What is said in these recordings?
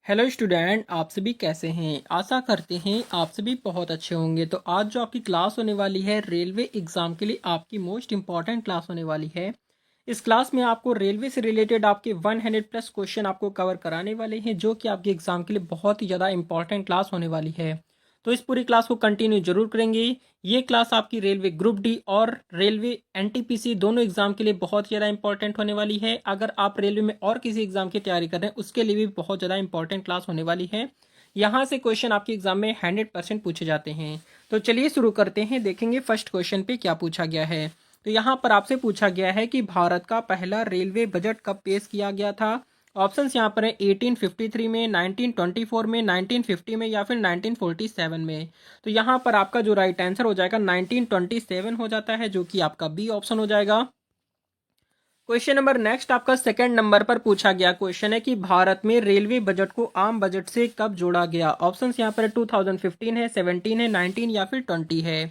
Hello student, आप सभी कैसे हैं। आशा करते हैं आप सभी बहुत अच्छे होंगे। तो आज जो आपकी क्लास होने वाली है रेलवे एग्ज़ाम के लिए आपकी मोस्ट इंपॉर्टेंट क्लास होने वाली है। इस क्लास में आपको रेलवे से रिलेटेड आपके 100+ क्वेश्चन आपको कवर कराने वाले हैं, जो कि आपके एग्ज़ाम के लिए बहुत ही ज़्यादा इंपॉर्टेंट क्लास होने वाली है। तो इस पूरी क्लास को कंटिन्यू जरूर करेंगे। ये क्लास आपकी रेलवे ग्रुप डी और रेलवे एनटीपीसी दोनों एग्जाम के लिए बहुत ही ज़्यादा इंपॉर्टेंट होने वाली है। अगर आप रेलवे में और किसी एग्जाम की तैयारी कर रहे हैं उसके लिए भी बहुत ज़्यादा इंपॉर्टेंट क्लास होने वाली है। यहाँ से क्वेश्चन आपके एग्जाम में 100% पूछे जाते हैं। तो चलिए शुरू करते हैं, देखेंगे फर्स्ट क्वेश्चन पे क्या पूछा गया है। तो यहाँ पर आपसे पूछा गया है कि भारत का पहला रेलवे बजट कब पेश किया गया था। ऑप्शंस यहाँ पर है 1853 में, 1924 में, 1950 में या फिर 1947 में। तो यहाँ पर आपका जो राइट आंसर हो जाएगा 1927 हो जाता है, जो कि आपका बी ऑप्शन हो जाएगा। क्वेश्चन नंबर नेक्स्ट आपका सेकंड नंबर पर पूछा गया क्वेश्चन है कि भारत में रेलवे बजट को आम बजट से कब जोड़ा गया। ऑप्शंस यहाँ पर 2015 है, 17 है, 19 या फिर 20 है।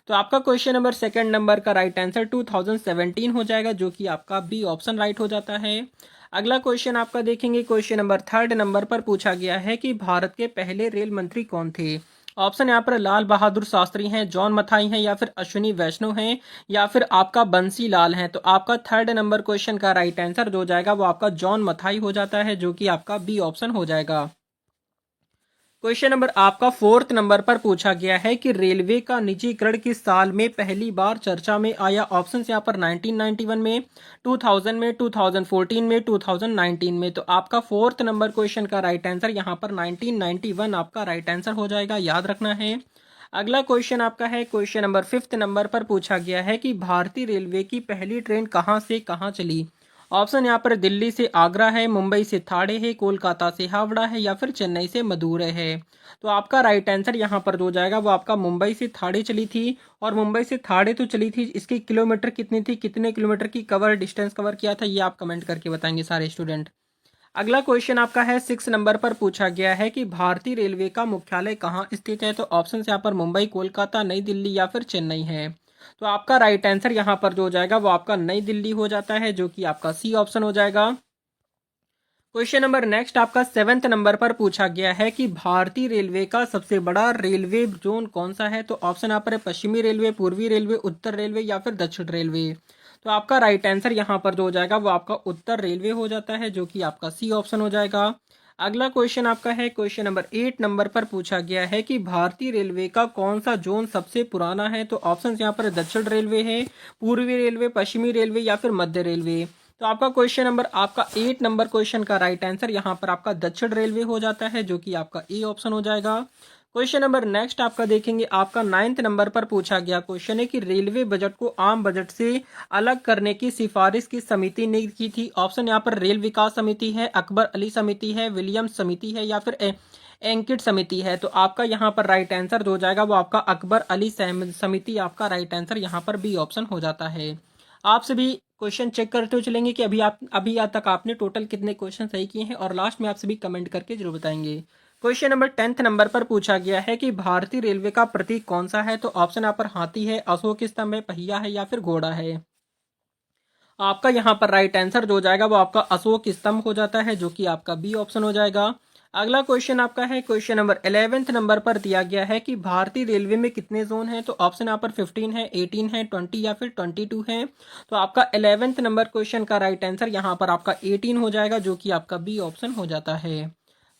तो आपका क्वेश्चन नंबर सेकंड नंबर का राइट आंसर 2017 हो जाएगा, जो कि आपका बी ऑप्शन राइट हो जाता है। अगला क्वेश्चन आपका देखेंगे, क्वेश्चन नंबर थर्ड नंबर पर पूछा गया है कि भारत के पहले रेल मंत्री कौन थे। ऑप्शन यहाँ पर लाल बहादुर शास्त्री हैं, जॉन मथाई हैं या फिर अश्विनी वैष्णव हैं या फिर आपका बंसी लाल है। तो आपका थर्ड नंबर क्वेश्चन का राइट आंसर जो जाएगा वो आपका जॉन मथाई हो जाता है, जो कि आपका बी ऑप्शन हो जाएगा। क्वेश्चन नंबर आपका फोर्थ नंबर पर पूछा गया है कि रेलवे का निजीकरण किस साल में पहली बार चर्चा में आया। ऑप्शंस यहाँ पर 1991 में, 2000 में, 2014 में, 2019 में। तो आपका फोर्थ नंबर क्वेश्चन का राइट आंसर यहाँ पर 1991 आपका राइट आंसर हो जाएगा, याद रखना है। अगला क्वेश्चन आपका है, क्वेश्चन नंबर फिफ्थ नंबर पर पूछा गया है कि भारतीय रेलवे की पहली ट्रेन कहाँ से कहाँ चली। ऑप्शन यहाँ पर दिल्ली से आगरा है, मुंबई से थाड़े है, कोलकाता से हावड़ा है या फिर चेन्नई से मदुरै है। तो आपका राइट आंसर यहाँ पर जो जाएगा वो आपका मुंबई से थाड़े चली थी। और मुंबई से थाड़े तो चली थी, इसकी किलोमीटर कितनी थी, कितने किलोमीटर की डिस्टेंस कवर किया था, ये आप कमेंट करके बताएंगे सारे स्टूडेंट। अगला क्वेश्चन आपका है 6 नंबर पर पूछा गया है कि भारतीय रेलवे का मुख्यालय कहाँ स्थित है। तो ऑप्शन यहाँ पर मुंबई, कोलकाता, नई दिल्ली या फिर चेन्नई है। तो आपका राइट आंसर यहाँ पर जो हो जाएगा वो आपका नई दिल्ली हो जाता है, जो कि आपका सी ऑप्शन हो जाएगा। क्वेश्चन नंबर नेक्स्ट आपका 7th नंबर पर पूछा गया है कि भारतीय रेलवे का सबसे बड़ा रेलवे जोन कौन सा है। तो ऑप्शन यहाँ पर है पश्चिमी रेलवे, पूर्वी रेलवे, उत्तर रेलवे या फिर दक्षिण रेलवे। तो आपका राइट आंसर यहाँ पर जो हो जाएगा वो आपका उत्तर रेलवे हो जाता है, जो कि आपका सी ऑप्शन हो जाएगा। अगला क्वेश्चन आपका है, क्वेश्चन नंबर 8 नंबर पर पूछा गया है कि भारतीय रेलवे का कौन सा जोन सबसे पुराना है। तो ऑप्शन यहाँ पर दक्षिण रेलवे है, पूर्वी रेलवे, पश्चिमी रेलवे या फिर मध्य रेलवे। तो आपका क्वेश्चन नंबर आपका 8 नंबर क्वेश्चन का राइट आंसर यहाँ पर आपका दक्षिण रेलवे हो जाता है, जो कि आपका ए ऑप्शन हो जाएगा। क्वेश्चन नंबर नेक्स्ट आपका देखेंगे, आपका 9th नंबर पर पूछा गया क्वेश्चन है कि रेलवे बजट को आम बजट से अलग करने की सिफारिश किस समिति ने की थी। ऑप्शन यहाँ पर रेल विकास समिति है, अकबर अली समिति है, विलियम्स समिति है या फिर एंकिट समिति है। तो आपका यहाँ पर राइट आंसर जो हो जाएगा वो आपका अकबर अली समिति आपका राइट आंसर यहाँ पर बी ऑप्शन हो जाता है। आप सभी क्वेश्चन चेक करते हुए चलेंगे कि अभी आज तक आपने टोटल कितने क्वेश्चन सही किए हैं, और लास्ट में आप सभी कमेंट करके जरूर बताएंगे। क्वेश्चन नंबर 10th नंबर पर पूछा गया है कि भारतीय रेलवे का प्रतीक कौन सा है। तो ऑप्शन यहाँ पर हाथी है, अशोक स्तंभ है, पहिया है या फिर घोड़ा है। आपका यहाँ पर राइट आंसर जो हो जाएगा वो आपका अशोक स्तंभ हो जाता है, जो कि आपका बी ऑप्शन हो जाएगा। अगला क्वेश्चन आपका है, क्वेश्चन नंबर 11th नंबर पर दिया गया है कि भारतीय रेलवे में कितने जोन हैं। तो ऑप्शन यहाँ पर 15 है, 18 है, 20 या फिर 22 है। तो आपका 11th नंबर क्वेश्चन का राइट आंसर यहाँ पर आपका 18 हो जाएगा, जो कि आपका बी ऑप्शन हो जाता है।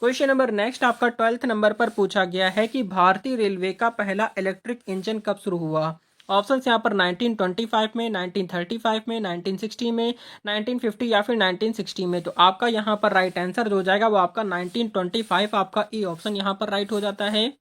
क्वेश्चन नंबर नेक्स्ट आपका 12th नंबर पर पूछा गया है कि भारतीय रेलवे का पहला इलेक्ट्रिक इंजन कब शुरू हुआ। ऑप्शंस यहाँ पर 1925 में, 1935 में, 1960 में, 1950 या फिर 1960 में। तो आपका यहाँ पर राइट आंसर जो हो जाएगा वो आपका 1925 आपका ए ऑप्शन यहाँ पर राइट हो जाता है।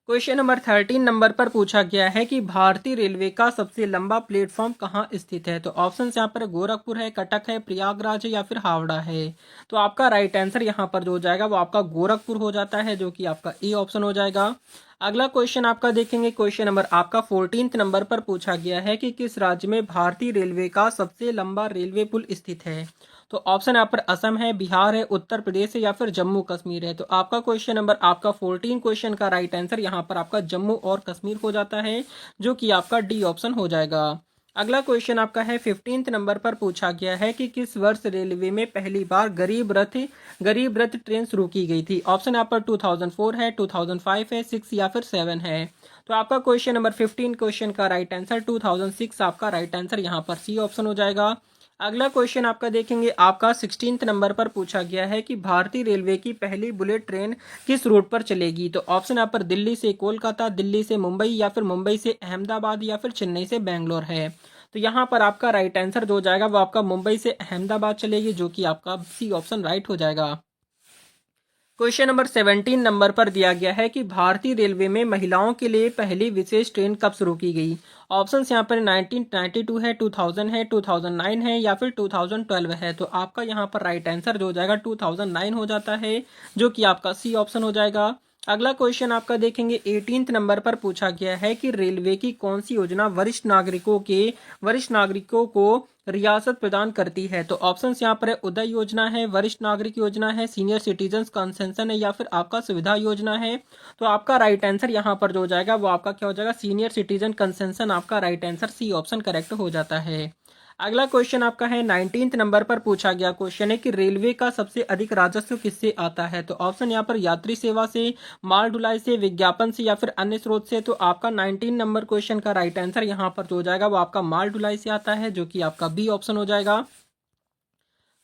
क्वेश्चन नंबर 13 नंबर पर पूछा गया है कि भारतीय रेलवे का सबसे लंबा प्लेटफॉर्म कहाँ स्थित है। तो ऑप्शन यहाँ पर गोरखपुर है, कटक है, प्रयागराज है या फिर हावड़ा है। तो आपका राइट आंसर यहाँ पर जो हो जाएगा वो आपका गोरखपुर हो जाता है, जो कि आपका ए ऑप्शन हो जाएगा। अगला क्वेश्चन आपका देखेंगे, क्वेश्चन नंबर आपका 14th नंबर पर पूछा गया है कि किस राज्य में भारतीय रेलवे का सबसे लंबा रेलवे पुल स्थित है। तो ऑप्शन यहाँ पर असम है, बिहार है, उत्तर प्रदेश है या फिर जम्मू कश्मीर है। तो आपका क्वेश्चन नंबर आपका 14 क्वेश्चन का राइट आंसर यहाँ पर आपका जम्मू और कश्मीर हो जाता है, जो कि आपका डी ऑप्शन हो जाएगा। अगला क्वेश्चन आपका है 15th नंबर पर पूछा गया है कि किस वर्ष रेलवे में पहली बार गरीब रथ ट्रेन शुरू की गई थी। ऑप्शन यहाँ पर 2004 है, 2005 है, 6 या फिर 7 है। तो आपका क्वेश्चन नंबर 15 क्वेश्चन का राइट आंसर 2006 आपका राइट आंसर यहाँ पर सी ऑप्शन हो जाएगा। अगला क्वेश्चन आपका देखेंगे, आपका 16th नंबर पर पूछा गया है कि भारतीय रेलवे की पहली बुलेट ट्रेन किस रूट पर चलेगी। तो ऑप्शन यहाँ पर दिल्ली से कोलकाता, दिल्ली से मुंबई या फिर मुंबई से अहमदाबाद या फिर चेन्नई से बेंगलोर है। तो यहाँ पर आपका राइट आंसर जो हो जाएगा वो आपका मुंबई से अहमदाबाद चलेगी, जो कि आपका सी ऑप्शन राइट हो जाएगा। क्वेश्चन नंबर 17 नंबर पर दिया गया है कि भारतीय रेलवे में महिलाओं के लिए पहली विशेष ट्रेन कब शुरू की गई। ऑप्शंस यहाँ पर 1992 है, 2000 है, 2009 है या फिर 2012 है। तो आपका यहाँ पर राइट आंसर जो हो जाएगा 2009 हो जाता है, जो कि आपका सी ऑप्शन हो जाएगा। अगला क्वेश्चन आपका देखेंगे 18th नंबर पर पूछा गया है कि रेलवे की कौन सी योजना वरिष्ठ नागरिकों को रियासत प्रदान करती है। तो ऑप्शंस यहाँ पर है, उदय योजना है, वरिष्ठ नागरिक योजना है, सीनियर सिटीजन कंसेशन है या फिर आपका सुविधा योजना है। तो आपका राइट आंसर यहाँ पर जो हो जाएगा वो आपका क्या हो जाएगा, सीनियर सिटीजन कंसेशन आपका right answer C option correct हो जाता है। अगला क्वेश्चन आपका है 19th नंबर पर पूछा गया क्वेश्चन है कि रेलवे का सबसे अधिक राजस्व किससे आता है। तो ऑप्शन यहाँ पर यात्री सेवा से, माल ढुलाई से, विज्ञापन से या फिर अन्य स्रोत से। तो आपका 19 नंबर क्वेश्चन का राइट आंसर यहाँ पर जो हो जाएगा वो आपका माल ढुलाई से आता है, जो कि आपका बी ऑप्शन हो जाएगा।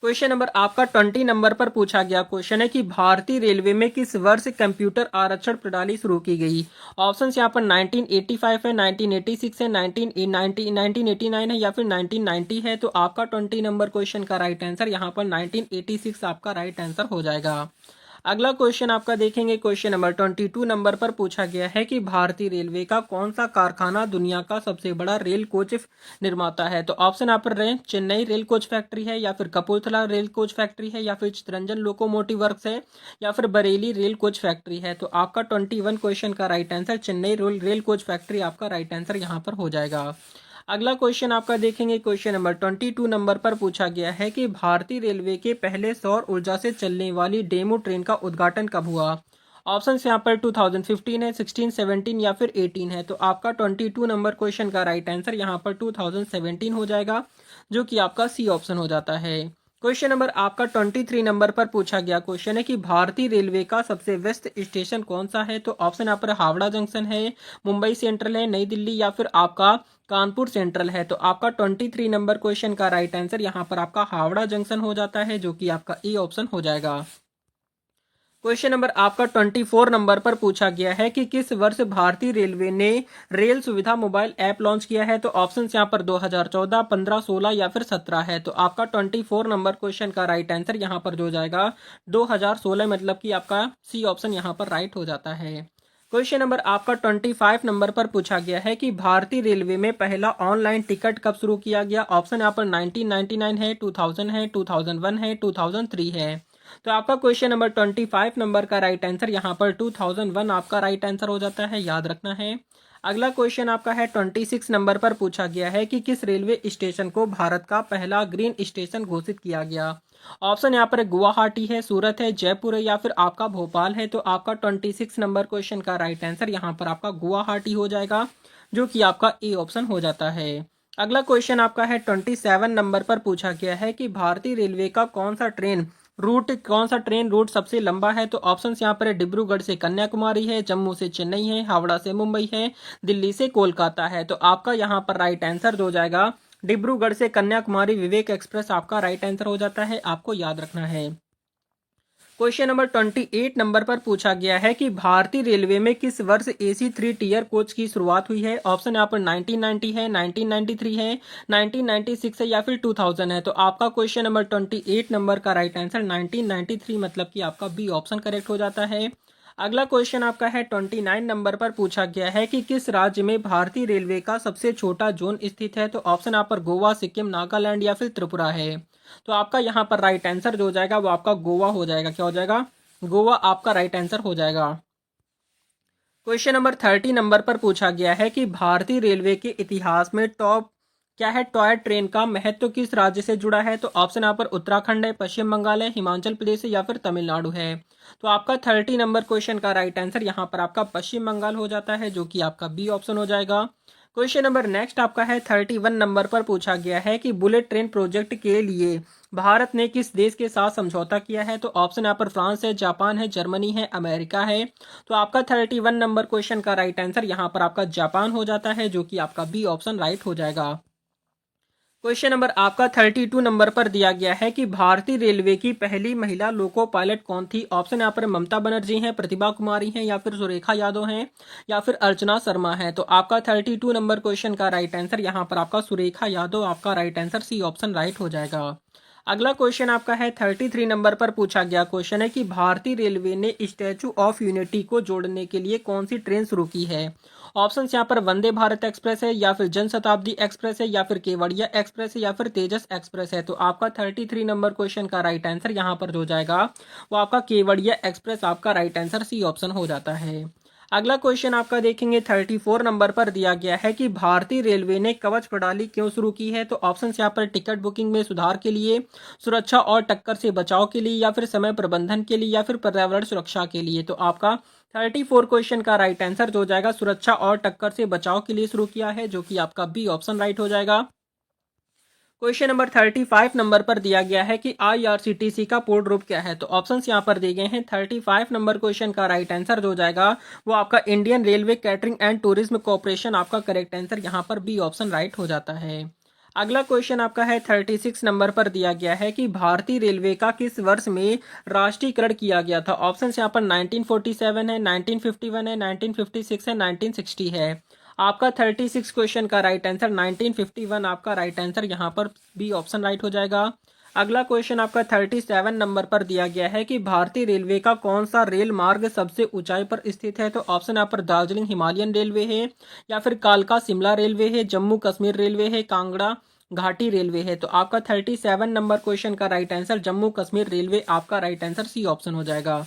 क्वेश्चन नंबर आपका 20 नंबर पर पूछा गया क्वेश्चन है कि भारतीय रेलवे में किस वर्ष कंप्यूटर आरक्षण प्रणाली शुरू की गई। ऑप्शंस यहाँ पर 1985 है, 1986 है, 1989 है या फिर 1990 है। तो आपका 20 नंबर क्वेश्चन का राइट आंसर यहाँ पर 1986 आपका राइट आंसर हो जाएगा। अगला क्वेश्चन आपका देखेंगे, क्वेश्चन नंबर 22 नंबर पर पूछा गया है कि भारतीय रेलवे का कौन सा कारखाना दुनिया का सबसे बड़ा रेल कोच निर्माता है। तो ऑप्शन यहाँ पर रहे, चेन्नई रेल कोच फैक्ट्री है या फिर कपूरथला रेल कोच फैक्ट्री है या फिर चित्तरंजन लोकोमोटिव वर्क्स है या फिर बरेली रेल कोच फैक्ट्री है। तो आपका 21 क्वेश्चन का right answer Chennai rail coach factory आपका राइट आंसर यहाँ पर हो जाएगा। अगला क्वेश्चन आपका देखेंगे, क्वेश्चन नंबर 22 नंबर पर पूछा गया है कि भारतीय रेलवे के पहले सौर ऊर्जा से चलने वाली डेमो ट्रेन का उद्घाटन कब हुआ। ऑप्शन यहाँ पर 2015 है, 16, 17 या फिर 18 है। तो आपका 22 नंबर क्वेश्चन का राइट आंसर यहाँ पर 2017 हो जाएगा, जो कि आपका सी ऑप्शन हो जाता है। क्वेश्चन नंबर आपका 23 नंबर पर पूछा गया क्वेश्चन है कि भारतीय रेलवे का सबसे व्यस्त स्टेशन कौन सा है। तो ऑप्शन यहाँ पर हावड़ा जंक्शन है, मुंबई सेंट्रल है, नई दिल्ली या फिर आपका कानपुर सेंट्रल है। तो आपका 23 नंबर क्वेश्चन का राइट आंसर यहाँ पर आपका हावड़ा जंक्शन हो जाता है, जो कि आपका ए ऑप्शन हो जाएगा। क्वेश्चन नंबर आपका 24 नंबर पर पूछा गया है कि किस वर्ष भारतीय रेलवे ने रेल सुविधा मोबाइल ऐप लॉन्च किया है। तो ऑप्शन यहाँ पर 2014, 15, 16 या फिर 17 है। तो आपका 24 नंबर क्वेश्चन का राइट आंसर यहाँ पर जो हो जाएगा 2016, मतलब कि आपका सी ऑप्शन यहाँ पर राइट हो जाता है। क्वेश्चन नंबर आपका 25 नंबर पर पूछा गया है कि भारतीय रेलवे में पहला ऑनलाइन टिकट कब शुरू किया गया। ऑप्शन यहाँ पर 1999 है, 2000 है, 2001 है, 2003 है। तो आपका क्वेश्चन नंबर 25 नंबर का राइट आंसर यहाँ पर 2001 आपका राइट आंसर हो जाता है, याद रखना है। अगला क्वेश्चन आपका है 26 नंबर पर पूछा गया है कि किस रेलवे स्टेशन को भारत का पहला ग्रीन स्टेशन घोषित किया गया। ऑप्शन यहाँ पर गुवाहाटी है, सूरत है, जयपुर है या फिर आपका भोपाल है। तो आपका 26 नंबर क्वेश्चन का राइट आंसर यहाँ पर आपका गुवाहाटी हो जाएगा, जो कि आपका ए ऑप्शन हो जाता है। अगला क्वेश्चन आपका है 27 नंबर पर पूछा गया है कि भारतीय रेलवे का कौन सा ट्रेन रूट सबसे लंबा है। तो ऑप्शंस यहाँ पर है, डिब्रूगढ़ से कन्याकुमारी है, जम्मू से चेन्नई है, हावड़ा से मुंबई है, दिल्ली से कोलकाता है। तो आपका यहाँ पर राइट आंसर जो हो जाएगा डिब्रूगढ़ से कन्याकुमारी विवेक एक्सप्रेस आपका राइट आंसर हो जाता है, आपको याद रखना है। क्वेश्चन नंबर 28 नंबर पर पूछा गया है कि भारतीय रेलवे में किस वर्ष एसी 3 टीयर कोच की शुरुआत हुई है। ऑप्शन यहाँ पर 1990 है, 1993 है, 1996 है या फिर 2000 है। तो आपका क्वेश्चन नंबर 28 नंबर का राइट आंसर 1993, मतलब कि आपका बी ऑप्शन करेक्ट हो जाता है। अगला क्वेश्चन आपका है 29 नंबर पर पूछा गया है कि किस राज्य में भारतीय रेलवे का सबसे छोटा जोन स्थित है। तो ऑप्शन यहाँ पर गोवा, सिक्किम, नागालैंड या फिर त्रिपुरा है। तो आपका यहाँ पर राइट आंसर जो हो जाएगा वो आपका गोवा हो जाएगा। क्या हो जाएगा, गोवा आपका राइट आंसर हो जाएगा। क्वेश्चन नंबर 30 नंबर पर पूछा गया है कि भारतीय रेलवे के इतिहास में टॉय ट्रेन का महत्व किस राज्य से जुड़ा है। तो ऑप्शन यहाँ पर उत्तराखंड है, पश्चिम बंगाल है, हिमाचल प्रदेश है या फिर तमिलनाडु है। तो आपका 30 नंबर क्वेश्चन का राइट आंसर यहाँ पर आपका पश्चिम बंगाल हो जाता है, जो कि आपका बी ऑप्शन हो जाएगा। क्वेश्चन नंबर नेक्स्ट आपका है 31 नंबर पर पूछा गया है कि बुलेट ट्रेन प्रोजेक्ट के लिए भारत ने किस देश के साथ समझौता किया है। तो ऑप्शन यहाँ पर फ्रांस है, जापान है, जर्मनी है, अमेरिका है। तो आपका 31 नंबर क्वेश्चन का राइट आंसर यहाँ पर आपका जापान हो जाता है, जो कि आपका बी ऑप्शन राइट हो जाएगा। क्वेश्चन नंबर आपका 32 नंबर पर दिया गया है कि भारतीय रेलवे की पहली महिला लोको पायलट कौन थी। ऑप्शन यहाँ पर ममता बनर्जी हैं, प्रतिभा कुमारी हैं, या फिर सुरेखा यादव हैं, या फिर अर्चना शर्मा है। तो आपका 32 नंबर क्वेश्चन का राइट आंसर यहाँ पर आपका सुरेखा यादव आपका right answer C option right हो जाएगा। अगला क्वेश्चन आपका है 33 नंबर पर पूछा गया क्वेश्चन है कि भारतीय रेलवे ने स्टैचू ऑफ यूनिटी को जोड़ने के लिए कौन सी ट्रेन शुरू की है। ऑप्शन यहाँ पर वंदे भारत एक्सप्रेस है, या फिर जन शताब्दी एक्सप्रेस है, या फिर केवड़िया एक्सप्रेस है, या फिर तेजस एक्सप्रेस है। तो आपका 33 नंबर क्वेश्चन का राइट आंसर यहाँ पर जो जाएगा वो आपका केवड़िया एक्सप्रेस आपका राइट आंसर सी ऑप्शन हो जाता है। अगला क्वेश्चन आपका देखेंगे 34 नंबर पर दिया गया है कि भारतीय रेलवे ने कवच प्रणाली क्यों शुरू की है। तो ऑप्शन यहाँ पर टिकट बुकिंग में सुधार के लिए, सुरक्षा और टक्कर से बचाव के लिए, या फिर समय प्रबंधन के लिए, या फिर पर्यावरण सुरक्षा के लिए। तो आपका 34 क्वेश्चन का राइट आंसर जो जाएगा सुरक्षा और टक्कर से बचाव के लिए शुरू किया है, जो कि आपका बी ऑप्शन राइट हो जाएगा। क्वेश्चन नंबर 35 नंबर पर दिया गया है कि आईआरसीटीसी का पूर्ण रूप क्या है। तो ऑप्शंस यहाँ पर दिए गए हैं। 35 नंबर क्वेश्चन का राइट आंसर जो जाएगा वो आपका Indian railway catering and tourism corporation आपका करेक्ट आंसर यहाँ पर बी ऑप्शन राइट हो जाता है। अगला क्वेश्चन आपका है 36 नंबर पर दिया गया है कि भारतीय रेलवे का किस वर्ष में राष्ट्रीयकरण किया गया था। ऑप्शन यहाँ पर 1947 है, 1951 है, 1956 है, 1960 है। आपका 36 क्वेश्चन का राइट आंसर 1951 आपका राइट आंसर यहाँ पर बी ऑप्शन राइट हो जाएगा। अगला क्वेश्चन आपका 37 नंबर पर दिया गया है कि भारतीय रेलवे का कौन सा रेल मार्ग सबसे ऊंचाई पर स्थित है। तो ऑप्शन यहाँ पर दार्जिलिंग हिमालयन रेलवे है, या फिर कालका शिमला रेलवे है, जम्मू कश्मीर रेलवे है, कांगड़ा घाटी रेलवे है। तो आपका 37 नंबर क्वेश्चन का right answer Jammu Kashmir railway आपका राइट आंसर सी ऑप्शन हो जाएगा।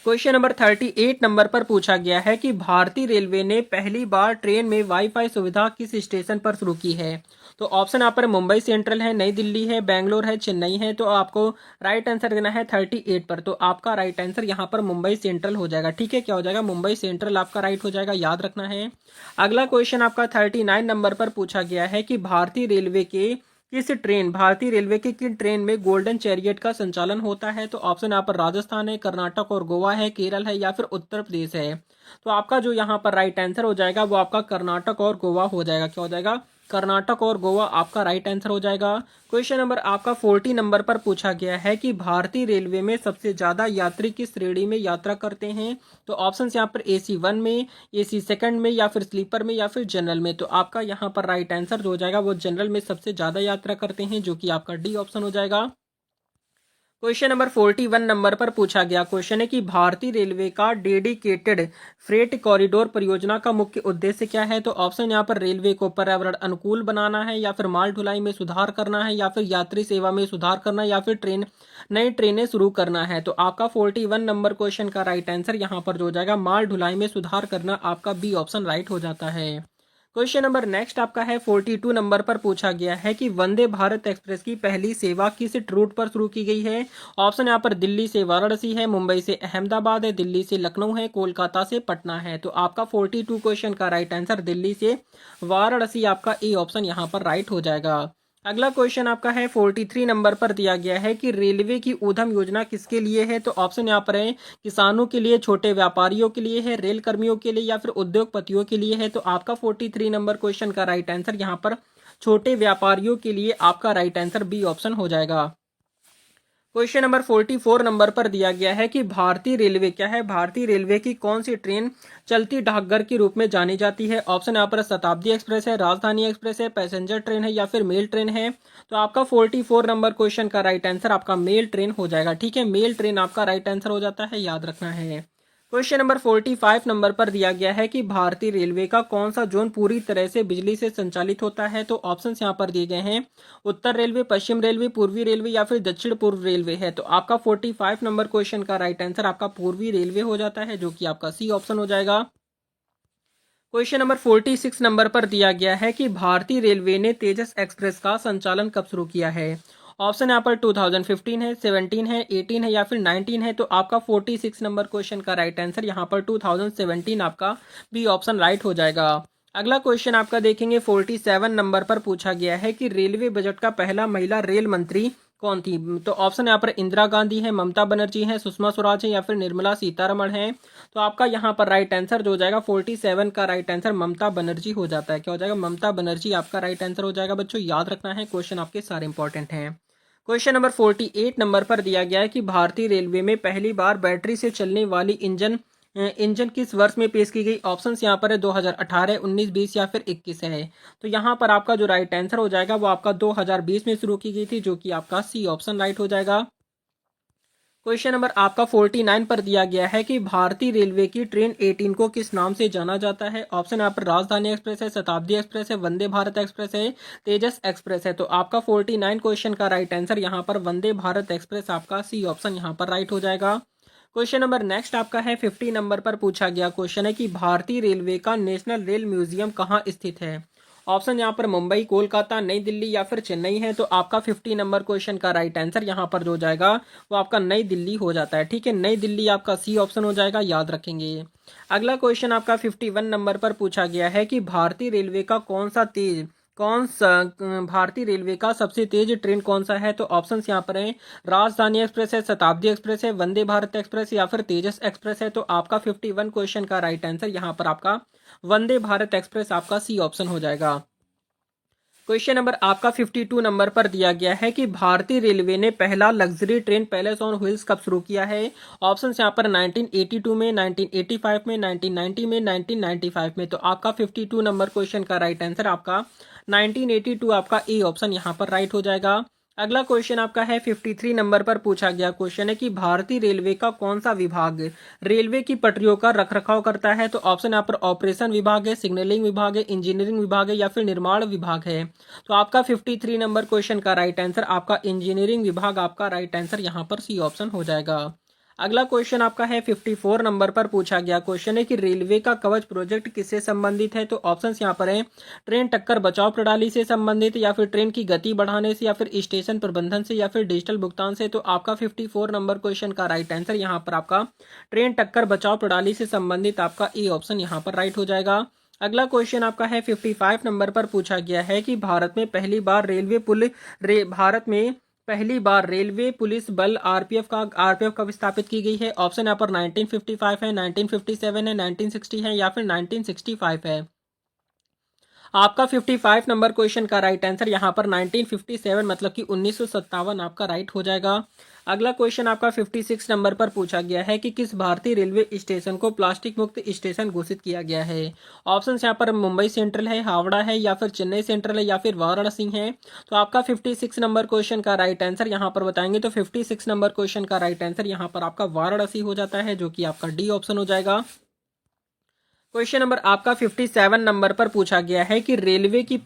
क्वेश्चन नंबर 38 नंबर पर पूछा गया है कि भारतीय रेलवे ने पहली बार ट्रेन में वाईफाई सुविधा किस स्टेशन पर शुरू की है। तो ऑप्शन यहाँ पर मुंबई सेंट्रल है, नई दिल्ली है, बेंगलोर है, चेन्नई है। तो आपको राइट आंसर देना है 38 पर। तो आपका राइट आंसर यहाँ पर मुंबई सेंट्रल हो जाएगा। ठीक है, क्या हो जाएगा, मुंबई सेंट्रल आपका राइट हो जाएगा, याद रखना है। अगला क्वेश्चन आपका 39 नंबर पर पूछा गया है कि भारतीय रेलवे की किन ट्रेन में गोल्डन चैरियट का संचालन होता है। तो ऑप्शन यहाँ पर राजस्थान है, कर्नाटक और गोवा है, केरल है, या फिर उत्तर प्रदेश है। तो आपका जो यहाँ पर राइट आंसर हो जाएगा वो आपका कर्नाटक और गोवा हो जाएगा। क्या हो जाएगा, कर्नाटक और गोवा आपका राइट आंसर हो जाएगा। क्वेश्चन नंबर आपका 40 नंबर पर पूछा गया है कि भारतीय रेलवे में सबसे ज्यादा यात्री किस श्रेणी में यात्रा करते हैं। तो ऑप्शन यहाँ पर AC 1 में, AC सेकंड में, या फिर स्लीपर में, या फिर जनरल में। तो आपका यहाँ पर राइट आंसर जो हो जाएगा वो जनरल में सबसे ज्यादा यात्रा करते हैं, जो कि आपका डी ऑप्शन हो जाएगा। क्वेश्चन नंबर 41 नंबर पर पूछा गया क्वेश्चन है कि भारतीय रेलवे का डेडिकेटेड फ्रेट कॉरिडोर परियोजना का मुख्य उद्देश्य क्या है। तो ऑप्शन यहाँ पर रेलवे को पर्यावरण अनुकूल बनाना है, या फिर माल ढुलाई में सुधार करना है, या फिर यात्री सेवा में सुधार करना, या फिर नई ट्रेनें शुरू करना है। तो आपका 41 नंबर क्वेश्चन का राइट आंसर यहाँ पर जो हो जाएगा माल ढुलाई में सुधार करना आपका बी ऑप्शन राइट हो जाता है। क्वेश्चन नंबर नेक्स्ट आपका है 42 नंबर पर पूछा गया है कि वंदे भारत एक्सप्रेस की पहली सेवा किस रूट पर शुरू की गई है। ऑप्शन यहाँ पर दिल्ली से वाराणसी है, मुंबई से अहमदाबाद है, दिल्ली से लखनऊ है, कोलकाता से पटना है। तो आपका 42 क्वेश्चन का राइट आंसर दिल्ली से वाराणसी आपका ए ऑप्शन यहाँ पर राइट हो जाएगा। अगला क्वेश्चन आपका है 43 नंबर पर दिया गया है कि रेलवे की उधम योजना किसके लिए है। तो ऑप्शन यहाँ पर है किसानों के लिए, छोटे व्यापारियों के लिए है, रेल कर्मियों के लिए, या फिर उद्योगपतियों के लिए है। तो आपका 43 नंबर क्वेश्चन का राइट आंसर यहाँ पर छोटे व्यापारियों के लिए आपका राइट आंसर बी ऑप्शन हो जाएगा। क्वेश्चन नंबर 44 नंबर पर दिया गया है कि भारतीय रेलवे क्या है, भारतीय रेलवे की कौन सी ट्रेन चलती डाकघर के रूप में जानी जाती है। ऑप्शन यहाँ पर शताब्दी एक्सप्रेस है, राजधानी एक्सप्रेस है, पैसेंजर ट्रेन है, या फिर मेल ट्रेन है। तो आपका 44 नंबर क्वेश्चन का राइट आंसर आपका मेल ट्रेन हो जाएगा। ठीक है, मेल ट्रेन आपका राइट आंसर हो जाता है, याद रखना है। क्वेश्चन नंबर 45 नंबर पर दिया गया है कि भारतीय रेलवे का कौन सा जोन पूरी तरह से बिजली से संचालित होता है। तो ऑप्शंस यहाँ पर दिए गए हैं उत्तर रेलवे, पश्चिम रेलवे, पूर्वी रेलवे, या फिर दक्षिण पूर्व रेलवे है। तो आपका 45 नंबर क्वेश्चन का राइट आंसर आपका पूर्वी रेलवे हो जाता है, जो कि आपका सी ऑप्शन हो जाएगा। क्वेश्चन नंबर 46 नंबर पर दिया गया है कि भारतीय रेलवे ने तेजस एक्सप्रेस का संचालन कब शुरू किया है। ऑप्शन यहाँ पर 2015 है, 17 है, 18 है, या फिर 19 है। तो आपका 46 नंबर क्वेश्चन का राइट आंसर यहाँ पर 2017 आपका बी ऑप्शन राइट हो जाएगा। अगला क्वेश्चन आपका देखेंगे 47 नंबर पर पूछा गया है कि रेलवे बजट का पहला महिला रेल मंत्री कौन थी। तो ऑप्शन यहाँ पर इंदिरा गांधी है, ममता बनर्जी है, सुषमा स्वराज है या फिर निर्मला सीतारमण है। तो आपका यहाँ पर राइट आंसर जो हो जाएगा 47 का राइट आंसर ममता बनर्जी हो जाता है। क्या हो जाएगा, ममता बनर्जी आपका राइट आंसर हो जाएगा। बच्चों याद रखना है, क्वेश्चन आपके सारे इंपॉर्टेंट हैं। क्वेश्चन नंबर 48 नंबर पर दिया गया है कि भारतीय रेलवे में पहली बार बैटरी से चलने वाली इंजन किस वर्ष में पेश की गई। ऑप्शंस यहाँ पर है 2018, 19, 20 या फिर 21 है। तो यहाँ पर आपका जो राइट आंसर हो जाएगा वो आपका 2020 में शुरू की गई थी, जो कि आपका सी ऑप्शन राइट हो जाएगा। क्वेश्चन नंबर आपका 49 पर दिया गया है कि भारतीय रेलवे की ट्रेन 18 को किस नाम से जाना जाता है। ऑप्शन यहाँ पर राजधानी एक्सप्रेस है, शताब्दी एक्सप्रेस है, वंदे भारत एक्सप्रेस है, तेजस एक्सप्रेस है। तो आपका 49 क्वेश्चन का राइट आंसर यहाँ पर वंदे भारत एक्सप्रेस आपका सी ऑप्शन यहाँ पर राइट हो जाएगा। क्वेश्चन नंबर नेक्स्ट आपका है 50 नंबर पर पूछा गया क्वेश्चन है कि भारतीय रेलवे का नेशनल रेल म्यूजियम कहाँ स्थित है। ऑप्शन यहाँ पर मुंबई, कोलकाता, नई दिल्ली या फिर चेन्नई है। तो आपका 50 नंबर क्वेश्चन का राइट आंसर यहाँ पर जो हो जाएगा वो आपका नई दिल्ली हो जाता है। ठीक है, नई दिल्ली आपका सी ऑप्शन हो जाएगा, याद रखेंगे। अगला क्वेश्चन आपका 51 नंबर पर पूछा गया है कि भारतीय रेलवे का सबसे तेज ट्रेन कौन सा है। तो ऑप्शंस यहाँ पर हैं राजधानी एक्सप्रेस है, शताब्दी एक्सप्रेस है, वंदे भारत एक्सप्रेस या फिर तेजस एक्सप्रेस है। तो आपका 51 क्वेश्चन का राइट आंसर यहाँ पर आपका वंदे भारत एक्सप्रेस आपका सी ऑप्शन हो जाएगा। क्वेश्चन नंबर आपका 52 नंबर पर दिया गया है कि भारतीय रेलवे ने पहला luxury train palace on wheels कब शुरू किया है। ऑप्शंस यहाँ पर 1982 में, 1985 में, 1990 में, 1995 में। तो आपका 52 नंबर क्वेश्चन का राइट आंसर आपका 1982 आपका ए ऑप्शन यहाँ पर राइट हो जाएगा। अगला क्वेश्चन आपका है 53 नंबर पर पूछा गया क्वेश्चन है कि भारतीय रेलवे का कौन सा विभाग रेलवे की पटरियों का रखरखाव करता है। तो ऑप्शन यहाँ पर ऑपरेशन विभाग है, सिग्नलिंग विभाग है, इंजीनियरिंग विभाग है या फिर निर्माण विभाग है। तो आपका 53 नंबर क्वेश्चन का राइट आंसर आपका इंजीनियरिंग विभाग आपका राइट आंसर यहाँ पर सी ऑप्शन हो जाएगा। अगला क्वेश्चन आपका है 54 नंबर पर पूछा गया क्वेश्चन है कि रेलवे का कवच प्रोजेक्ट किससे संबंधित है। तो ऑप्शंस यहाँ पर हैं ट्रेन टक्कर बचाव प्रणाली से संबंधित या फिर ट्रेन की गति बढ़ाने से या फिर स्टेशन प्रबंधन से या फिर डिजिटल भुगतान से। तो आपका 54 नंबर क्वेश्चन का राइट आंसर यहाँ पर आपका ट्रेन टक्कर बचाव प्रणाली से संबंधित आपका ए ऑप्शन यहाँ पर राइट हो जाएगा। अगला क्वेश्चन आपका है 55 नंबर पर पूछा गया है कि भारत में पहली बार रेलवे पुलिस बल आरपीएफ कब स्थापित की गई है। ऑप्शन यहाँ पर 1955 है, 1957 है, 1960 है या फिर 1965 है। आपका 55 नंबर क्वेश्चन का राइट आंसर यहाँ पर 1957 मतलब कि 1957 आपका राइट हो जाएगा। अगला क्वेश्चन आपका 56 नंबर पर पूछा गया है कि किस भारतीय रेलवे स्टेशन को प्लास्टिक मुक्त स्टेशन घोषित किया गया है। ऑप्शंस यहाँ पर मुंबई सेंट्रल है, हावड़ा है या फिर चेन्नई सेंट्रल है या फिर वाराणसी है। तो आपका 56 नंबर क्वेश्चन का राइट आंसर यहाँ पर बताएंगे तो 56 नंबर क्वेश्चन का राइट आंसर यहाँ पर आपका वाराणसी हो जाता है, जो कि आपका डी ऑप्शन हो जाएगा। क्वेश्चन नंबर आपका 57 नंबर पर पूछा गया है कि रेलवे की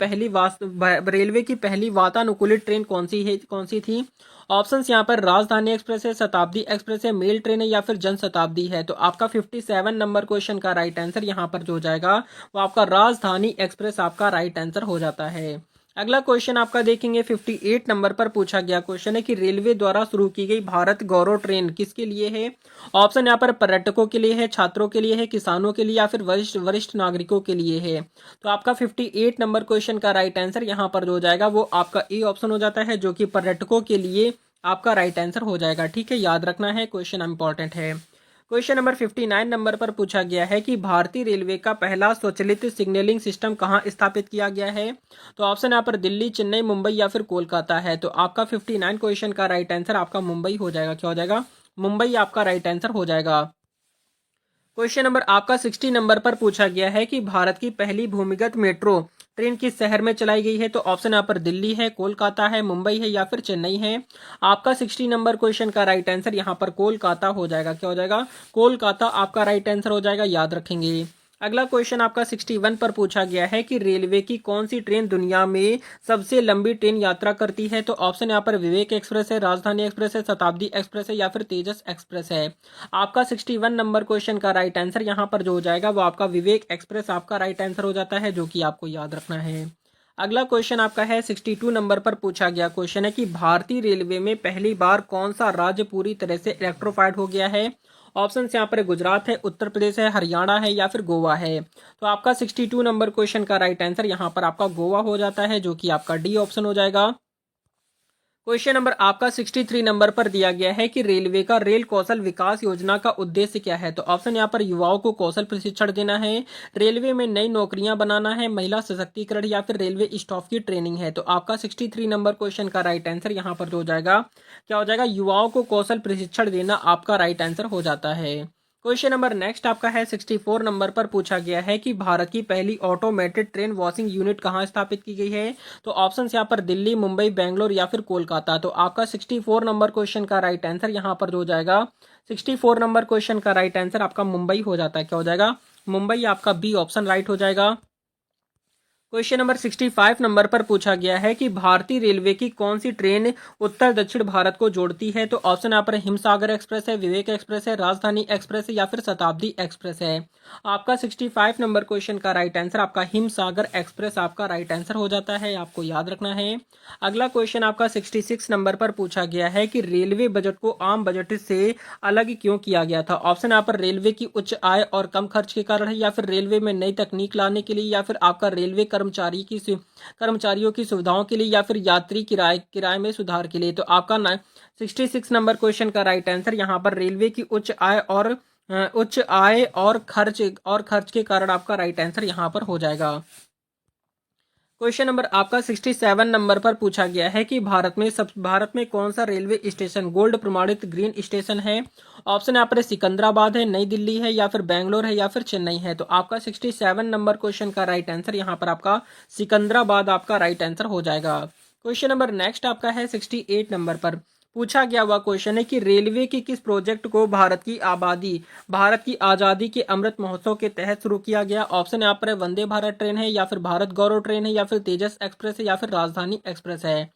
पहली वातानुकूलित ट्रेन कौन सी थी। ऑप्शंस यहाँ पर राजधानी एक्सप्रेस है, शताब्दी एक्सप्रेस है, मेल ट्रेन है या फिर जनशताब्दी है। तो आपका 57 नंबर क्वेश्चन का राइट आंसर यहाँ पर जो हो जाएगा वो आपका राजधानी एक्सप्रेस आपका राइट आंसर हो जाता है। अगला क्वेश्चन आपका देखेंगे 58 नंबर पर पूछा गया क्वेश्चन है कि रेलवे द्वारा शुरू की गई भारत गौरव ट्रेन किसके लिए है। ऑप्शन यहाँ पर पर्यटकों के लिए है, छात्रों के लिए है, किसानों के लिए या फिर वरिष्ठ नागरिकों के लिए है। तो आपका 58 नंबर क्वेश्चन का राइट आंसर यहाँ पर जो हो जाएगा वो आपका ए ऑप्शन हो जाता है, जो कि पर्यटकों के लिए आपका राइट आंसर हो जाएगा। ठीक है, याद रखना है, क्वेश्चन इंपॉर्टेंट है। क्वेश्चन नंबर 59 नंबर पर पूछा गया है कि भारतीय रेलवे का पहला स्वचालित सिग्नलिंग सिस्टम कहाँ स्थापित किया गया है। तो ऑप्शन यहाँ पर दिल्ली, चेन्नई, मुंबई या फिर कोलकाता है। तो आपका 59 क्वेश्चन का राइट आंसर आपका मुंबई हो जाएगा। क्या हो जाएगा, मुंबई आपका राइट आंसर हो जाएगा। क्वेश्चन नंबर आपका 60 नंबर पर पूछा गया है कि भारत की पहली भूमिगत मेट्रो ट्रेन किस शहर में चलाई गई है। तो ऑप्शन यहाँ पर दिल्ली है, कोलकाता है, मुंबई है या फिर चेन्नई है। आपका 60 नंबर क्वेश्चन का राइट आंसर यहाँ पर कोलकाता हो जाएगा। क्या हो जाएगा, कोलकाता आपका राइट आंसर हो जाएगा, याद रखेंगे। अगला क्वेश्चन आपका 61 पर पूछा गया है कि रेलवे की कौन सी ट्रेन दुनिया में सबसे लंबी ट्रेन यात्रा करती है। तो ऑप्शन यहाँ पर विवेक एक्सप्रेस है, राजधानी एक्सप्रेस है, शताब्दी एक्सप्रेस है या फिर तेजस एक्सप्रेस है। आपका 61 नंबर क्वेश्चन का राइट आंसर यहाँ पर जो हो जाएगा वो आपका विवेक एक्सप्रेस आपका राइट आंसर हो जाता है, जो कि आपको याद रखना है। अगला क्वेश्चन आपका है 62 नंबर पर पूछा गया क्वेश्चन है कि भारतीय रेलवे में पहली बार कौन सा राज्य पूरी तरह से इलेक्ट्रिफाइड हो गया है। ऑप्शन यहाँ पर गुजरात है, उत्तर प्रदेश है, हरियाणा है या फिर गोवा है। तो आपका 62 नंबर क्वेश्चन का राइट आंसर यहाँ पर आपका गोवा हो जाता है, जो कि आपका डी ऑप्शन हो जाएगा। क्वेश्चन नंबर आपका 63 नंबर पर दिया गया है कि रेलवे का रेल कौशल विकास योजना का उद्देश्य क्या है। तो ऑप्शन यहाँ पर युवाओं को कौशल प्रशिक्षण देना है, रेलवे में नई नौकरियां बनाना है, महिला सशक्तिकरण या फिर रेलवे स्टाफ की ट्रेनिंग है। तो आपका 63 नंबर क्वेश्चन का राइट आंसर यहाँ पर हो जाएगा, क्या हो जाएगा, युवाओं को कौशल प्रशिक्षण देना आपका राइट आंसर हो जाता है। क्वेश्चन नंबर नेक्स्ट आपका है 64 नंबर पर पूछा गया है कि भारत की पहली ऑटोमेटेड ट्रेन वॉशिंग यूनिट कहाँ स्थापित की गई है। तो ऑप्शन यहाँ पर दिल्ली, मुंबई, बेंगलोर या फिर कोलकाता। तो आपका 64 नंबर क्वेश्चन का राइट आंसर यहाँ पर हो जाएगा, 64 नंबर क्वेश्चन का राइट आंसर आपका मुंबई हो जाता है, क्या हो जाएगा, मुंबई। आपका बी ऑप्शन राइट हो जाएगा। क्वेश्चन नंबर 65 नंबर पर पूछा गया है कि भारतीय रेलवे की कौन सी ट्रेन उत्तर दक्षिण भारत को जोड़ती है। तो ऑप्शन यहाँ पर हिमसागर एक्सप्रेस है, विवेक एक्सप्रेस है, राजधानी एक्सप्रेस है या फिर शताब्दी एक्सप्रेस है। आपका 65 नंबर क्वेश्चन का राइट आंसर आपका हिमसागर एक्सप्रेस आपका राइट आंसर हो जाता है, आपको याद रखना है। अगला क्वेश्चन आपका 66 नंबर पर पूछा गया है कि रेलवे बजट को आम बजट से अलग क्यों किया गया था। ऑप्शन यहाँ पर रेलवे की उच्च आय और कम खर्च के कारण है, या फिर रेलवे में नई तकनीक लाने के लिए, या फिर आपका रेलवे कर्मचारियों की सुविधाओं के लिए, या फिर यात्री किराए में सुधार के लिए। तो आपका 66 नंबर क्वेश्चन का राइट आंसर यहाँ पर रेलवे की उच्च आय और खर्च के कारण आपका राइट आंसर यहाँ पर हो जाएगा। क्वेश्चन नंबर आपका 67 नंबर पर पूछा गया है कि भारत में कौन सा रेलवे स्टेशन गोल्ड प्रमाणित ग्रीन स्टेशन है। ऑप्शन यहाँ पर सिकंदराबाद है, नई दिल्ली है या फिर बेंगलोर है या फिर चेन्नई है। तो आपका 67 नंबर क्वेश्चन का राइट आंसर यहाँ पर आपका सिकंदराबाद आपका राइट आंसर हो जाएगा। क्वेश्चन नंबर नेक्स्ट आपका है 68 नंबर पर पूछा गया हुआ क्वेश्चन है कि रेलवे के किस प्रोजेक्ट को भारत की आजादी के अमृत महोत्सव के तहत शुरू किया गया। ऑप्शन यहाँ पर वंदे भारत ट्रेन है, या फिर भारत गौरव ट्रेन है, या फिर तेजस एक्सप्रेस है, या फिर राजधानी एक्सप्रेस है।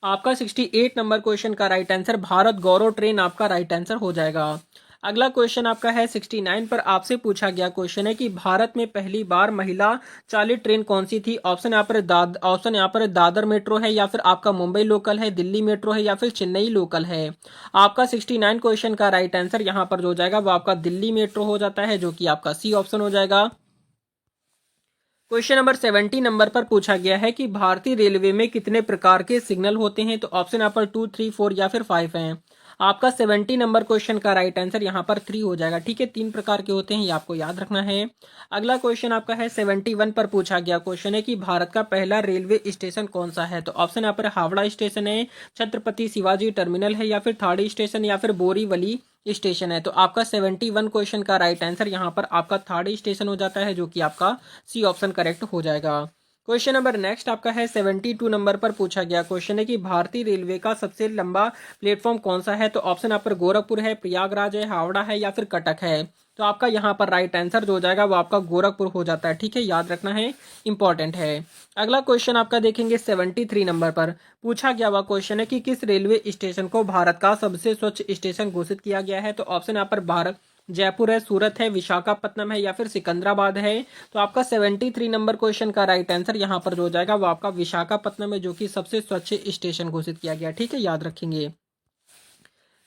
आपका 68 नंबर क्वेश्चन का राइट आंसर भारत गौरव ट्रेन आपका राइट आंसर हो जाएगा। अगला क्वेश्चन आपका है 69 पर आपसे पूछा गया क्वेश्चन है कि भारत में पहली बार महिला चालित ट्रेन कौन सी थी। ऑप्शन यहाँ पर दादर मेट्रो है, या फिर आपका मुंबई लोकल है, दिल्ली मेट्रो है या फिर चेन्नई लोकल है। आपका 69 क्वेश्चन का राइट आंसर यहाँ पर जो जाएगा वो आपका दिल्ली मेट्रो हो जाता है, जो कि आपका सी ऑप्शन हो जाएगा। क्वेश्चन नंबर 70 नंबर पर पूछा गया है कि भारतीय रेलवे में कितने प्रकार के सिग्नल होते हैं। तो ऑप्शन यहाँ पर 2, 3, 4 या फिर 5 हैं। आपका 70 नंबर क्वेश्चन का राइट आंसर यहाँ पर 3 हो जाएगा, ठीक है, 3 प्रकार के होते हैं, ये आपको याद रखना है। अगला क्वेश्चन आपका है 71 पर पूछा गया क्वेश्चन है कि भारत का पहला रेलवे स्टेशन कौन सा है। तो ऑप्शन यहाँ पर हावड़ा स्टेशन है, छत्रपति शिवाजी टर्मिनल है, या फिर थाड़ी स्टेशन, या फिर बोरीवली स्टेशन है। तो आपका 71 क्वेश्चन का राइट आंसर यहाँ पर आपका थाड़ी स्टेशन हो जाता है, जो कि आपका सी ऑप्शन करेक्ट हो जाएगा। क्वेश्चन नंबर नेक्स्ट आपका है 72 नंबर पर पूछा गया क्वेश्चन है कि भारतीय रेलवे का सबसे लंबा प्लेटफॉर्म कौन सा है। तो ऑप्शन यहाँ पर गोरखपुर है, प्रयागराज है, हावड़ा है या फिर कटक है। तो आपका यहाँ पर राइट आंसर जो हो जाएगा वो आपका गोरखपुर हो जाता है, ठीक है, याद रखना है, इंपॉर्टेंट है। अगला क्वेश्चन आपका देखेंगे 73 नंबर पर पूछा गया हुआ क्वेश्चन है कि किस रेलवे स्टेशन को भारत का सबसे स्वच्छ स्टेशन घोषित किया गया है। तो ऑप्शन यहाँ पर भारत जयपुर है, सूरत है, विशाखापट्टनम है या फिर सिकंदराबाद है। तो आपका 73 नंबर क्वेश्चन का राइट आंसर यहाँ पर जो हो जाएगा वो आपका विशाखापट्टनम है, जो कि सबसे स्वच्छ स्टेशन घोषित किया गया, ठीक है, याद रखेंगे।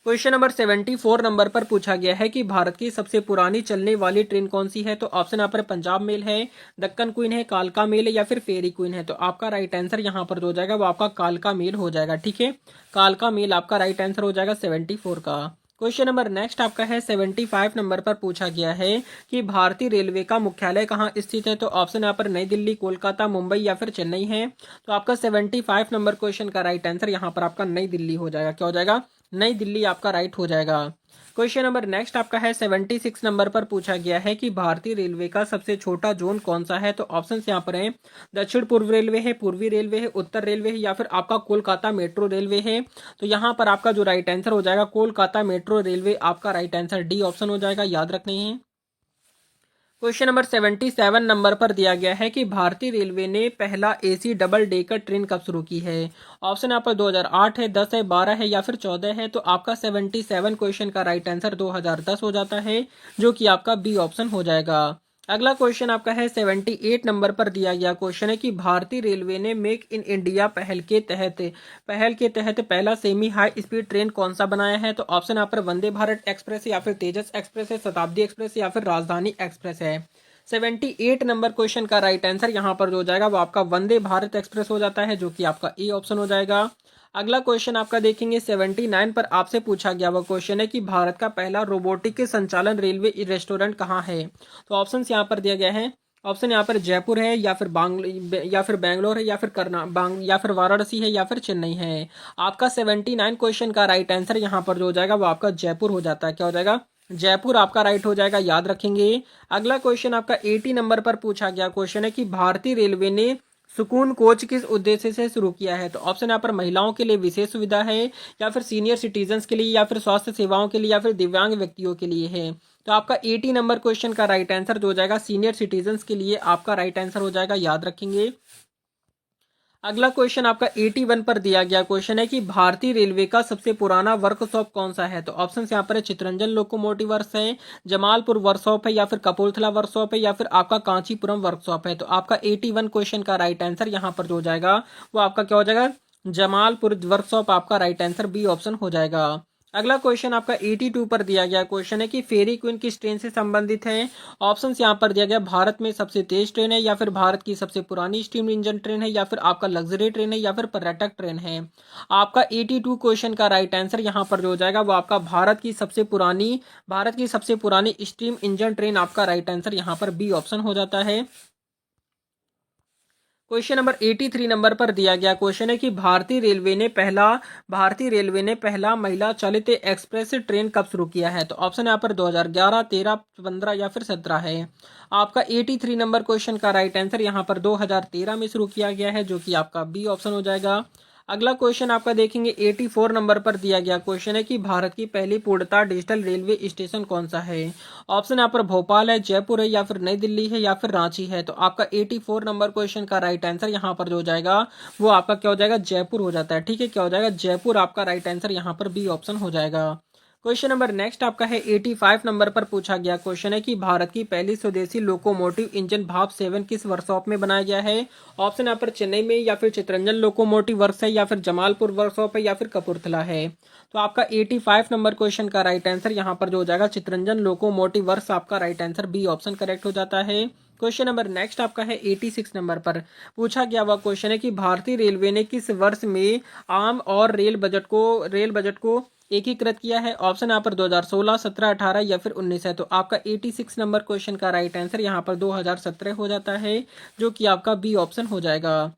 क्वेश्चन नंबर 74 नंबर पर पूछा गया है कि भारत की सबसे पुरानी चलने वाली ट्रेन कौन सी है। तो ऑप्शन यहाँ पर पंजाब मेल है, दक्कन क्वीन है, कालका मेल है या फिर फेरी क्वीन है। तो आपका राइट आंसर यहाँ पर हो जाएगा वो आपका कालका मेल हो जाएगा, ठीक है, कालका मेल आपका राइट आंसर हो जाएगा 74 का। क्वेश्चन नंबर नेक्स्ट आपका है 75 नंबर पर पूछा गया है कि भारतीय रेलवे का मुख्यालय कहाँ स्थित है। तो ऑप्शन यहाँ पर नई दिल्ली, कोलकाता, मुंबई या फिर चेन्नई है। तो आपका 75 नंबर क्वेश्चन का राइट आंसर यहाँ पर आपका नई दिल्ली हो जाएगा, क्या हो जाएगा, नई दिल्ली आपका राइट हो जाएगा। क्वेश्चन नंबर नेक्स्ट आपका है 76 नंबर पर पूछा गया है कि भारतीय रेलवे का सबसे छोटा जोन कौन सा है। तो ऑप्शन यहाँ पर है दक्षिण पूर्व रेलवे है, पूर्वी रेलवे है, उत्तर रेलवे है या फिर आपका कोलकाता मेट्रो रेलवे है। तो यहाँ पर आपका जो राइट आंसर हो जाएगा कोलकाता मेट्रो रेलवे आपका राइट आंसर डी ऑप्शन हो जाएगा, याद रखना है। क्वेश्चन नंबर 77 नंबर पर दिया गया है कि भारतीय रेलवे ने पहला एसी डबल डेकर ट्रेन कब शुरू की है। ऑप्शन यहाँ पर 2008 है, 10 है, 12 है या फिर 14 है। तो आपका 77 क्वेश्चन का राइट आंसर 2010 हो जाता है, जो कि आपका बी ऑप्शन हो जाएगा। अगला क्वेश्चन आपका है 78 नंबर पर दिया गया क्वेश्चन है कि भारतीय रेलवे ने मेक इन इंडिया पहल के तहत पहला सेमी हाई स्पीड ट्रेन कौन सा बनाया है? तो ऑप्शन यहाँ पर वंदे भारत एक्सप्रेस या फिर तेजस एक्सप्रेस है, शताब्दी एक्सप्रेस या फिर राजधानी एक्सप्रेस है। 78 नंबर क्वेश्चन का राइट आंसर यहाँ पर जो हो जाएगा वो आपका वंदे भारत एक्सप्रेस हो जाता है, जो कि आपका ए ऑप्शन हो जाएगा। अगला क्वेश्चन आपका देखेंगे 79 पर आपसे पूछा गया वह क्वेश्चन है कि भारत का पहला रोबोटिक संचालन रेलवे रेस्टोरेंट कहाँ है? तो ऑप्शंस यहाँ पर दिया गया है। ऑप्शन यहाँ पर जयपुर है या फिर बैंगलोर है या फिर या फिर वाराणसी है या फिर चेन्नई है। आपका 79 क्वेश्चन का राइट आंसर यहाँ पर जो हो जाएगा वो आपका जयपुर हो जाता है। क्या हो जाएगा? जयपुर आपका राइट हो जाएगा, याद रखेंगे। अगला क्वेश्चन आपका 80 नंबर पर पूछा गया क्वेश्चन है कि भारतीय रेलवे ने सुकून कोच किस उद्देश्य से शुरू किया है? तो ऑप्शन यहाँ पर महिलाओं के लिए विशेष सुविधा है या फिर सीनियर सिटीजन्स के लिए या फिर स्वास्थ्य सेवाओं के लिए या फिर दिव्यांग व्यक्तियों के लिए है। तो आपका 80 नंबर क्वेश्चन का राइट आंसर जो हो जाएगा सीनियर सिटीजन्स के लिए आपका राइट आंसर हो जाएगा, याद रखेंगे। अगला क्वेश्चन आपका 81 पर दिया गया क्वेश्चन है कि भारतीय रेलवे का सबसे पुराना वर्कशॉप कौन सा है? तो ऑप्शन यहाँ पर है चितरंजन लोकोमोटिव वर्क्स है, जमालपुर वर्कशॉप है या फिर कपूरथला वर्कशॉप है या फिर आपका कांचीपुरम वर्कशॉप है। तो आपका 81 क्वेश्चन का राइट आंसर यहाँ पर जो हो जाएगा वो आपका क्या हो जाएगा? जमालपुर वर्कशॉप आपका राइट आंसर बी ऑप्शन हो जाएगा। अगला क्वेश्चन आपका 82 पर दिया गया क्वेश्चन है कि फेरी क्वीन किस ट्रेन से संबंधित है? ऑप्शंस यहाँ पर दिया गया भारत में सबसे तेज ट्रेन है या फिर भारत की सबसे पुरानी स्टीम इंजन ट्रेन है या फिर आपका लग्जरी ट्रेन है या फिर पर्यटक ट्रेन है। आपका 82 क्वेश्चन का राइट आंसर यहाँ पर जो हो जाएगा वो आपका भारत की सबसे पुरानी स्टीम इंजन ट्रेन आपका राइट आंसर यहाँ पर बी ऑप्शन हो जाता है। क्वेश्चन नंबर 83 नंबर पर दिया गया क्वेश्चन है कि भारतीय रेलवे ने पहला महिला चालित एक्सप्रेस ट्रेन कब शुरू किया है? तो ऑप्शन यहाँ पर 2011, 13, 15 या फिर 17 है। आपका 83 नंबर क्वेश्चन का राइट आंसर यहाँ पर 2013 में शुरू किया गया है, जो कि आपका बी ऑप्शन हो जाएगा। अगला क्वेश्चन आपका देखेंगे 84 नंबर पर दिया गया क्वेश्चन है कि भारत की पहली पूर्णतः डिजिटल रेलवे स्टेशन कौन सा है? ऑप्शन यहाँ पर भोपाल है, जयपुर है या फिर नई दिल्ली है या फिर रांची है। तो आपका 84 नंबर क्वेश्चन का राइट आंसर यहाँ पर जो हो जाएगा वो आपका क्या हो जाएगा? जयपुर हो जाता है। ठीक है, क्या हो जाएगा? जयपुर आपका राइट आंसर यहाँ पर बी ऑप्शन हो जाएगा। क्वेश्चन नंबर नेक्स्ट आपका है 85 नंबर पर पूछा गया क्वेश्चन है कि भारत की पहली स्वदेशी लोकोमोटिव इंजन भाप 7 किस वर्कशॉप में बनाया गया है? ऑप्शन यहाँ पर चेन्नई में या फिर चितरंजन लोकोमोटिव वर्क्स है या फिर जमालपुर वर्कशॉप है या फिर कपूरथला है। तो आपका 85 नंबर क्वेश्चन का राइट आंसर यहाँ पर जो हो जाएगा चितरंजन लोकोमोटिव वर्क्स आपका right answer B option correct हो जाता है। क्वेश्चन नंबर नेक्स्ट आपका है 86 नंबर पर पूछा गया हुआ क्वेश्चन है कि भारतीय रेलवे ने किस वर्ष में आम और रेल बजट को एकीकृत किया है? ऑप्शन यहाँ पर 2016, 17, 18 या फिर 19 है। तो आपका 86 नंबर क्वेश्चन का राइट आंसर यहाँ पर 2017 हो जाता है, जो कि आपका बी ऑप्शन हो जाएगा।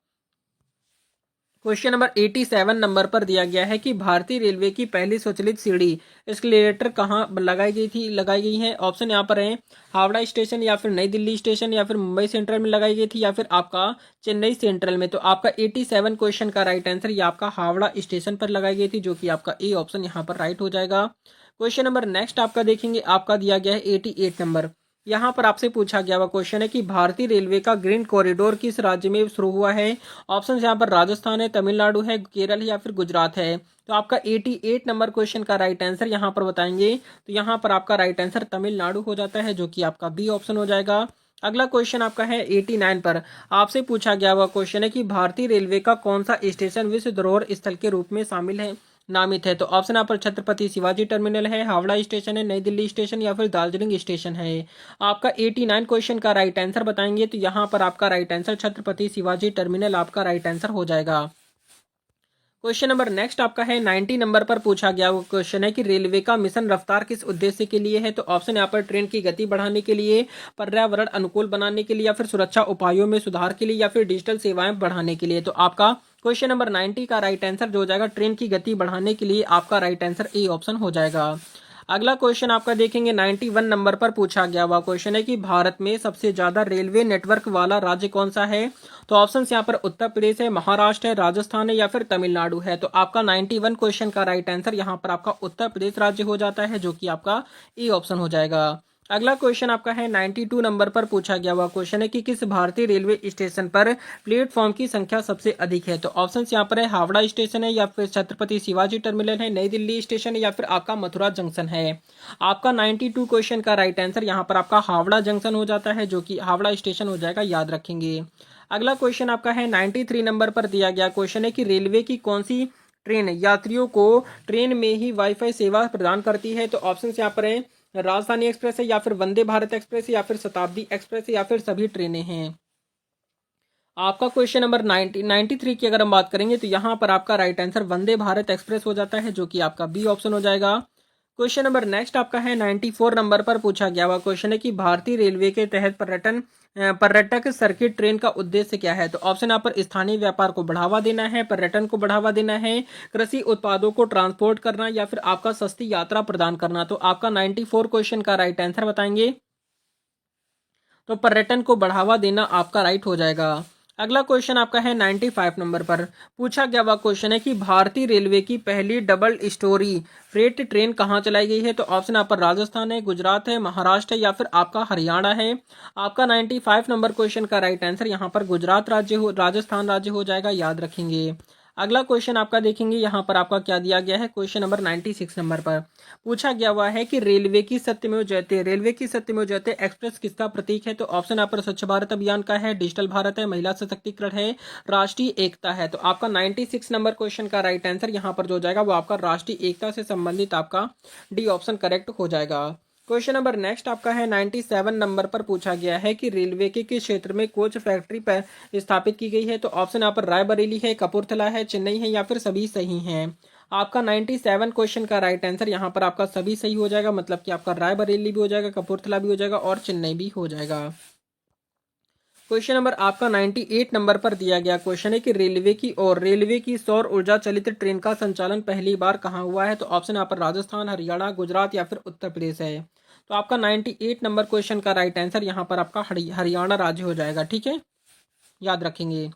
क्वेश्चन नंबर 87 नंबर पर दिया गया है कि भारतीय रेलवे की पहली स्वचालित सीढ़ी एस्केलेटर कहाँ लगाई गई है? ऑप्शन यहाँ पर है हावड़ा स्टेशन या फिर नई दिल्ली स्टेशन या फिर मुंबई सेंट्रल में लगाई गई थी या फिर आपका चेन्नई सेंट्रल में। तो आपका 87 क्वेश्चन का राइट आंसर ये आपका हावड़ा स्टेशन पर लगाई गई थी, जो कि आपका ए ऑप्शन यहाँ पर राइट हो जाएगा। क्वेश्चन नंबर नेक्स्ट आपका देखेंगे, आपका दिया गया है 88 नंबर। यहाँ पर आपसे पूछा गया हुआ क्वेश्चन है कि भारतीय रेलवे का ग्रीन कॉरिडोर किस राज्य में शुरू हुआ है? ऑप्शन यहाँ पर राजस्थान है, तमिलनाडु है, केरल है या फिर गुजरात है। तो आपका 88 नंबर क्वेश्चन का राइट आंसर यहाँ पर बताएंगे तो यहाँ पर आपका राइट आंसर तमिलनाडु हो जाता है, जो कि आपका बी ऑप्शन हो जाएगा। अगला क्वेश्चन आपका है 89 पर आपसे पूछा गया हुआ क्वेश्चन है कि भारतीय रेलवे का कौन सा स्टेशन विश्व धरोहर स्थल के रूप में नामित है? तो ऑप्शन यहाँ पर छत्रपति शिवाजी टर्मिनल है, हावड़ा स्टेशन है, नई दिल्ली स्टेशन या फिर दार्जिलिंग स्टेशन है। आपका 89 क्वेश्चन का राइट आंसर बताएंगे तो यहाँ पर आपका right answer Chhatrapati Shivaji terminal आपका राइट आंसर हो जाएगा। क्वेश्चन नंबर नेक्स्ट आपका है 90 नंबर पर पूछा गया वो क्वेश्चन है कि रेलवे का मिशन रफ्तार किस उद्देश्य के लिए है? तो ऑप्शन यहाँ पर ट्रेन की गति बढ़ाने के लिए, पर्यावरण अनुकूल बनाने के लिए या फिर सुरक्षा उपायों में सुधार के लिए या फिर डिजिटल सेवाएं बढ़ाने के लिए। तो आपका क्वेश्चन नंबर 90 का राइट आंसर जो हो जाएगा ट्रेन की गति बढ़ाने के लिए आपका राइट आंसर ए ऑप्शन हो जाएगा। अगला क्वेश्चन आपका देखेंगे 91 नंबर पर पूछा गया हुआ क्वेश्चन है कि भारत में सबसे ज्यादा रेलवे नेटवर्क वाला राज्य कौन सा है? तो ऑप्शंस यहाँ पर उत्तर प्रदेश है, महाराष्ट्र है, राजस्थान है या फिर तमिलनाडु है। तो आपका 91 क्वेश्चन का राइट आंसर यहाँ पर आपका उत्तर प्रदेश राज्य हो जाता है, जो कि आपका ए ऑप्शन हो जाएगा। अगला क्वेश्चन आपका है 92 नंबर पर पूछा गया हुआ क्वेश्चन है कि किस भारतीय रेलवे स्टेशन पर प्लेटफॉर्म की संख्या सबसे अधिक है। तो ऑप्शन यहाँ पर है हावड़ा स्टेशन है, या फिर छत्रपति शिवाजी टर्मिनल है, नई दिल्ली स्टेशन है, या फिर आपका मथुरा जंक्शन है। आपका 92 क्वेश्चन का राइट आंसर यहाँ पर आपका हावड़ा जंक्शन हो जाता है, जो कि हावड़ा स्टेशन हो जाएगा, याद रखेंगे। अगला क्वेश्चन आपका है 93 नंबर पर दिया गया क्वेश्चन है कि रेलवे की कौन सी ट्रेन यात्रियों को ट्रेन में ही वाईफाई सेवा प्रदान करती है। तो ऑप्शन यहाँ पर है राजधानी एक्सप्रेस है, या फिर वंदे भारत एक्सप्रेस, या फिर शताब्दी एक्सप्रेस, या फिर सभी ट्रेनें हैं। आपका क्वेश्चन नंबर 93 की अगर हम बात करेंगे तो यहाँ पर आपका right answer Vande Bharat express हो जाता है, जो कि आपका बी ऑप्शन हो जाएगा। क्वेश्चन नंबर नेक्स्ट आपका है 94 नंबर पर पूछा गया हुआ क्वेश्चन है कि भारतीय रेलवे के तहत पर्यटक सर्किट ट्रेन का उद्देश्य क्या है। तो ऑप्शन यहाँ पर स्थानीय व्यापार को बढ़ावा देना है, पर्यटन को बढ़ावा देना है, कृषि उत्पादों को ट्रांसपोर्ट करना, या फिर आपका सस्ती यात्रा प्रदान करना। तो आपका 94 क्वेश्चन का राइट आंसर बताएंगे। तो पर्यटन को बढ़ावा देना आपका राइट हो जाएगा। अगला क्वेश्चन आपका है 95 नंबर पर पूछा गया हुआ क्वेश्चन है कि भारतीय रेलवे की पहली डबल स्टोरी फ्रेट ट्रेन कहाँ चलाई गई है। तो ऑप्शन यहाँ पर राजस्थान है, गुजरात है, महाराष्ट्र है, या फिर आपका हरियाणा है। आपका 95 नंबर क्वेश्चन का राइट आंसर यहाँ पर गुजरात राज्य हो, राजस्थान राज्य हो जाएगा, याद रखेंगे। अगला क्वेश्चन आपका देखेंगे, यहाँ पर आपका क्या दिया गया है। क्वेश्चन नंबर 96 नंबर पर पूछा गया हुआ है कि रेलवे की सत्यमेव जयते एक्सप्रेस किसका प्रतीक है। तो ऑप्शन यहाँ पर स्वच्छ भारत अभियान का है, डिजिटल भारत है, महिला सशक्तिकरण है, राष्ट्रीय एकता है। तो आपका 96 नंबर क्वेश्चन का राइट आंसर यहाँ पर जो जाएगा वो आपका राष्ट्रीय एकता से संबंधित आपका डी ऑप्शन करेक्ट हो जाएगा। क्वेश्चन नंबर नेक्स्ट आपका है 97 नंबर पर पूछा गया है कि रेलवे के किस क्षेत्र में कोच फैक्ट्री पर स्थापित की गई है। तो ऑप्शन यहाँ पर रायबरेली है, कपूरथला है, चेन्नई है, या फिर सभी सही हैं। आपका 97 क्वेश्चन का राइट आंसर यहाँ पर आपका सभी सही हो जाएगा, मतलब कि आपका रायबरेली भी हो जाएगा, कपूरथला भी हो जाएगा, और चेन्नई भी हो जाएगा। क्वेश्चन नंबर आपका 98 नंबर पर दिया गया क्वेश्चन है कि रेलवे की सौर ऊर्जा चलित ट्रेन का संचालन पहली बार कहाँ हुआ है। तो ऑप्शन यहाँ पर राजस्थान, हरियाणा, गुजरात, या फिर उत्तर प्रदेश है। तो आपका 98 नंबर क्वेश्चन का राइट आंसर यहाँ पर आपका हरियाणा राज्य हो जाएगा, ठीक है, याद रखेंगे।